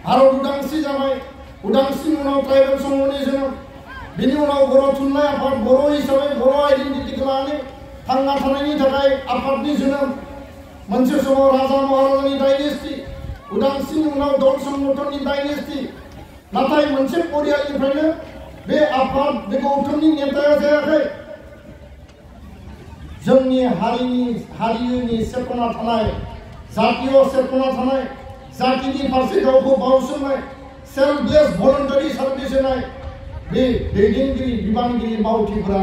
भारत उदांस्रि जाबाय उदांस्रिनि उनाव ट्राइबेल संघनि जोनोम बिनि उनाव बर' थुनलाइ आफाद बर' हिसाबै बर' आइडेन्टिटिखौ लानानै थांना थानायनि थाखाय आफादनि जोनोम मोनसे समाव राजा महाराजानि डाइनेस्टि उदांस्रिनि उनाव दल संगठननि डाइनेस्टि नाथाय मोनसे परियालनिफ्रायनो बे आफाद बे गौथुमनि नेताया जायाखै जोंनि हारिनि चेतना थानाय जातीय चेतना थानाय जातिनि फारसे गावखौ बाउसोमनाय सेल्फलेस भलन्टारि सार्भिस होनाय बे दैदेनगिरि बिबानगिरि मावथिफोरा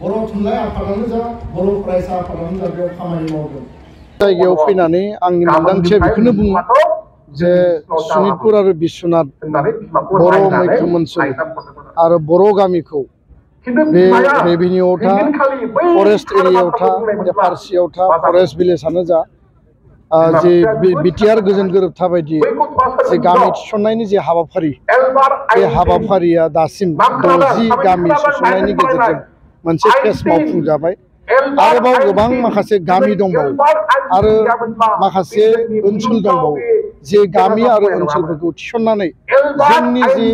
बर' थुनलाइ आफादानो जा बर' फरायसा आफादानो जा बेयाव खामानि मावदों। जायगायाव फैनानै आंनि मोनदांथिया बेखौनो बुङो जे सनितपुर आरो बिश्वनाथ बर' मैखोम ओनसोल आरो बर' गामिखौ बे रेभिनिउआव था फरेस्ट एरियायाव था एफआरसियाव था फरेस्ट भिलेजानो जा जे बिटिआर गोजोन गोरोबथा बायदि जे गामि थिसननायनि जे हाबाफारि बे हाबाफारिया दासिम 60 गामि थिसननायनि गेजेरजों मोनसे फेज मावफुंजाबाय आरोबाव गोबां माखासे गामि दंबावो आरो माखासे ओनसोल दंबावो जे गामि आरो ओनसोलफोरखौ थिसननानै जोंनि जि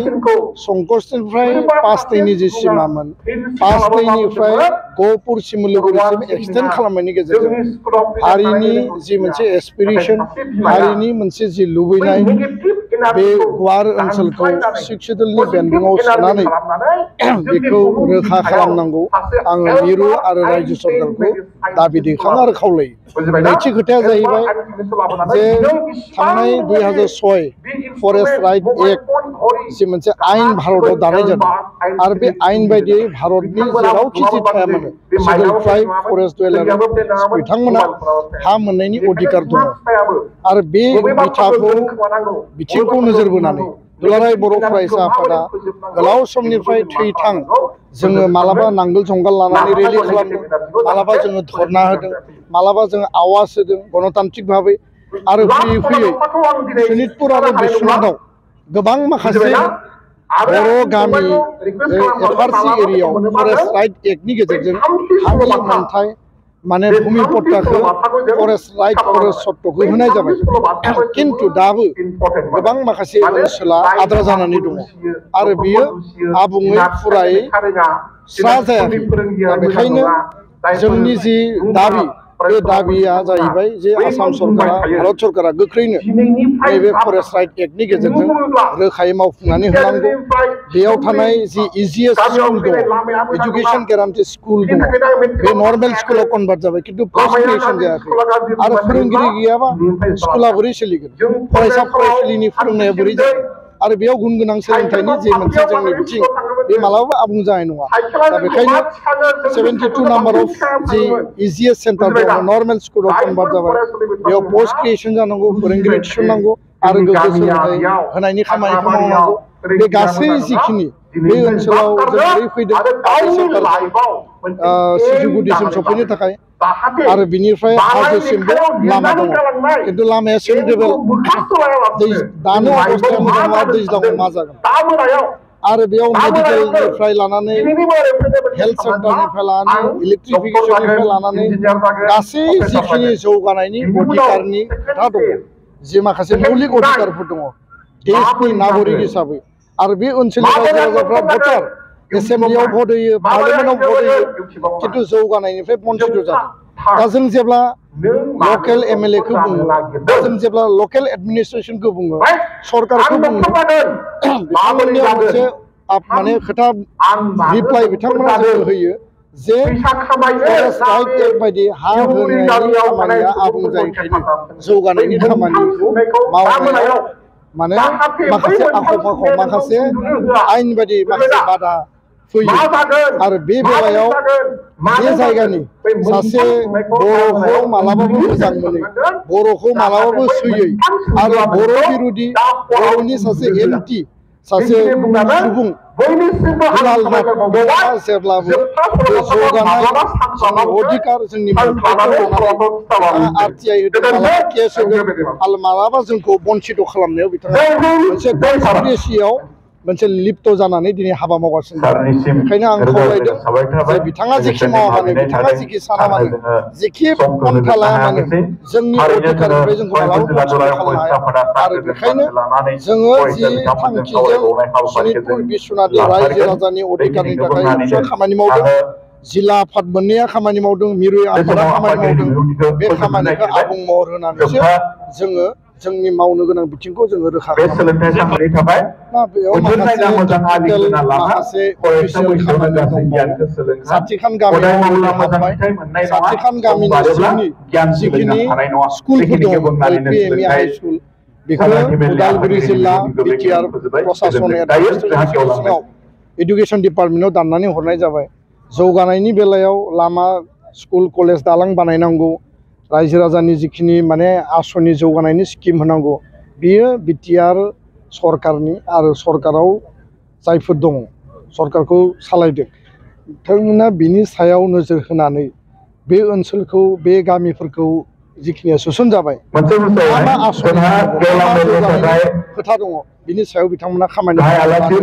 संकसनिफ्राय पासदैनि जि सिमामोन पासदैनिफ्राय गहपुर सिमलुगुरिसिम एक्सटेन्ड खालामनायनि गेजेरजों हारिनि जि मोनसे एसपिरेशन हारिनि मोनसे जि लुबैनाय बे गुवार ओनसोलखौ सिक्सुडेलनि बेन्दोंआव सोनानै बेखौ रोखा खालामनांगौ आङो मिरु आरो रायजो सरकारखौ दाबि दैखाङो आरो खावलायो। नैथि खोथाया जाहैबाय जे थांनाय 2006 फरेस्ट राइट एक्ट जि मोनसे आयेन भारताव दानाय जादों आरो बे आयेन बायदियै भारतनि जेरावखि जि थाया मानो सिडुल ट्राइब फरेस्ट डुवेलार बिथांमोना हा मोननायनि अधिकार दङ आरो बे बिथिंखौ नोजोर बोनानै दुलाराय बर' फरायसा आफादा गोलाव समनिफ्राय थैथां जोङो मालाबा नांगोल जंगाल लानानै रेलि खालामदों मालाबा जोङो धरना होदों मालाबा जोङो आवाज होदों गणतान्त्रिक भाबै आरो फैयै फैयै सनितपुर आरो बिश्वनाथाव गोबां माखासे बर' गामि एफआरसि एरियायाव फरेस्ट राइट एक्टनि गेजेरजों हानि मोनथाय माने भूमि पट्टाखौ फरेस्ट राइट फरेस्ट सत्त'खौ होनाय जाबाय किन्तु दाबो गोबां माखासे ओनसोला आद्रा जानानै दङ आरो बियो आबुङै फुरायै स्रा जायाखै दा बेखायनो जोंनि जि दाबि बे दाबिया जाहैबाय जे आसाम सरकारा भारत सरकारा गोख्रैनो नैबे फरेस्ट राइट एक्टनि गेजेरजों रोखायै मावफुंनानै होनांगौ बेयाव थानाय जि इजिएस्ट स्कुल दङ एजुकेशन गेरान्टि स्कुल दङ बे नर्मेल स्कुलाव कनभार्ट जाबाय किन्तु पोस्ट ग्रेजुएसन जायाखै आरो फोरोंगिरि गैयाबा स्कुला बोरै सोलिगोन फरायसा फरायसुलिनि फोरोंनाया बोरै जागोन आरो बेयाव गुन गोनां सोलोंथाइनि जे मोनसे जोंनि बिथिं बे मालाबाबो आबुं जानाय नङा दा बेखायनो 72 number of G easiest centre दङ नर्मेल स्कुलाव कनभार्ट जाबाय बेयाव पोस्ट ग्रेजुएसन जानांगौ फोरोंगिरि थिसननांगौ आरो गोग्गो सोलोंथाइ होनायनि खामानिखौ मावनांगौ बे गासै जिखिनि बे ओनसोलाव जों बोरै फैदों सिजुगुदिसिम सफैनो थाखाय आरो बिनिफ्राय हाजोसिमबो लामा दङ किन्तु लामाया सेन्डेबल दानो अबस्थाया मोजां नङा दैज्लाङाव मा जागोन आरो बेयाव मेडिकेलनिफ्राय लानानै हेल्थ सेन्टारनिफ्राय लानानै इलेक्ट्रिफिकेसननिफ्राय लानानै गासै जिखिनि जौगानायनि अधिकारनि खोथा दङ जे माखासे मौलिक अधिकारफोर दङ देशनि नागरिक हिसाबै आरो बे ओनसोलनि रायजो राजाफ्रा भटार एसेम्बलियाव भट होयो पार्लियामेन्टआव भट होयो किन्तु जौगानायनिफ्राय बन्चित जादों दा जों जेब्ला लकेल एमएलएखौ बुङो जों जेब्ला लकेल एडमिनिस्ट्रेसनखौ बुङो सरकारखौ बुङो बिथांमोननियाव मोनसे माने खोथा रिप्लाइ बिथांमोना जों होयो जे फरेस्ट राइट एक्ट बायदि हा होनायनि खामानिया आबुं जायैखायनो जौगानायनि खामानिखौ मावनायाव माने माखासे आख' फाख' माखासे आयेन बायदि माखासे बादा फैयो आरो बे बेलायाव बे जायगानि सासे बर'खौ मालाबाबो मोजां मोनै बर'खौ मालाबाबो सैयै आरो बर' बिरोधी बर'नि सासे एन्टि सासे सुबुं जेब्लाबो बे जौगानाय जोंनि अधिकार जोंनि मोनथायखौ लानानै आरटिआइ होदों मालाबा केस होदों आरो मालाबा जोंखौ बन्चित खालामनायाव बिथाङा मोनसे कनस्पिरेसियाव मोनसे लिप्त जानानै दिनै हाबा मावगासिनो दं। बेखायनो आं खावलायदों जे बिथाङा जेखि मावा मानो, बिथाङा जेखि साना मानो, जेखि पन्था लाया मानो, जोंनि अधिकारनिफ्राय जोंखौ मालाबाबो बन्सित खालामनो हाया। आरो बेखायनो जोङो जि थांखिजों सनितपुर बिश्वनाथनि रायजो राजानि अधिकारनि थाखाय निस्सय खामानि मावदों, जिल्ला आफाद मोननैया खामानि मावदों, मिरु आफादा खामानि मावदों। बे खामानिखौ आबुं महर होनानैसो जोङो जोंनि मावनो गोनां बिथिंखौ जोङो रोखा खालामो। बेयाव माखासे अफिसियेल खामानि दंबावो। साथिखान गामियाव हाबबाय, साथिखान गामिनि सिंनि जिखिनि स्कुलफोर दं, LP, ME, हाइ स्कुल, बेखौ उदालगुरि जिल्ला बिटिआर प्रशासन एडमिनिस्ट्रेसनाव एडुकेसन डिपार्टमेन्टआव दाननानै हरनाय जाबाय। जौगानायनि बेलायाव लामा, स्कुल, कलेज, दालां बानायनांगौ, रायजो राजानि जिखिनि माने आसनि जौगानायनि स्किम होनांगौ, बियो बिटिआर सरकारनि आरो सरकाराव जायफोर दङ, सरकारखौ सालायदों, बिथांमोना बिनि सायाव नोजोर होनानै बे ओनसोलखौ, बे गामिफोरखौ जिखिनिया सोसन जाबाय, मा मा आसनि खोथा दङ, बिनि सायाव बिथांमोना खामानि मावदों।